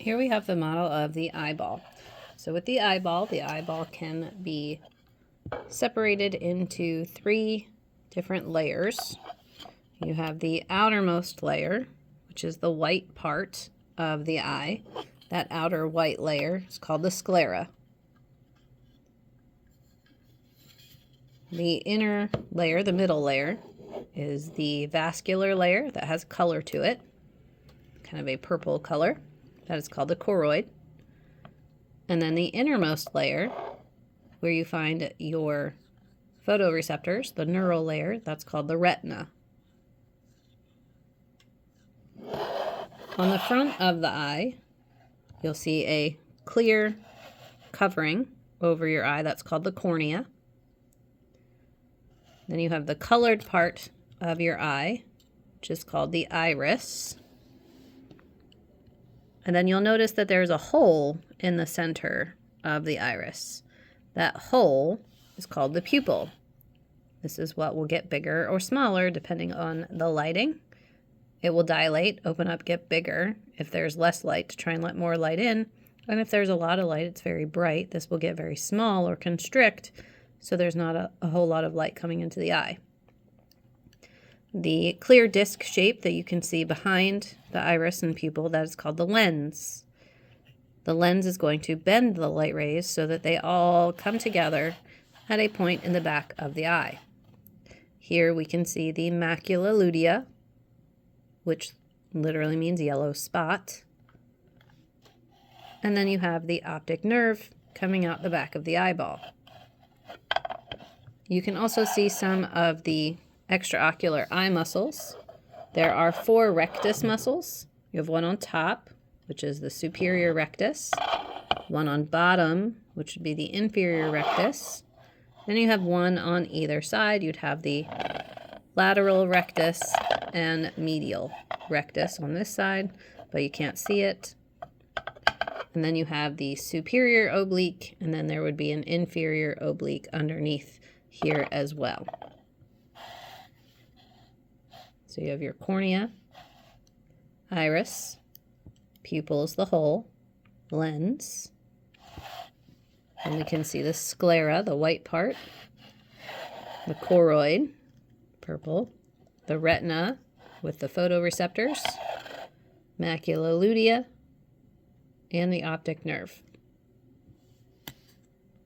Here we have the model of the eyeball. So with the eyeball can be separated into 3 different layers. You have the outermost layer, which is the white part of the eye. That outer white layer is called the sclera. The inner layer, the middle layer, is the vascular layer that has color to it, kind of a purple color. That is called the choroid. And then the innermost layer, where you find your photoreceptors, the neural layer, that's called the retina. On the front of the eye, you'll see a clear covering over your eye. That's called the cornea. Then you have the colored part of your eye, which is called the iris. And then you'll notice that there's a hole in the center of the iris. That hole is called the pupil. This is what will get bigger or smaller depending on the lighting. It will dilate, open up, get bigger if there's less light to try and let more light in. And if there's a lot of light, it's very bright. This will get very small or constrict, so there's not a whole lot of light coming into the eye. The clear disc shape that you can see behind the iris and pupil, that is called the lens. The lens is going to bend the light rays so that they all come together at a point in the back of the eye. Here we can see the macula lutea, which literally means yellow spot. And then you have the optic nerve coming out the back of the eyeball. You can also see some of the extraocular eye muscles. There are 4 rectus muscles. You have one on top, which is the superior rectus, one on bottom, which would be the inferior rectus. Then you have one on either side. You'd have the lateral rectus and medial rectus on this side, but you can't see it. And then you have the superior oblique, and then there would be an inferior oblique underneath here as well. So you have your cornea, iris, pupil is the hole, lens, and we can see the sclera, the white part, the choroid, purple, the retina with the photoreceptors, macula lutea, and the optic nerve.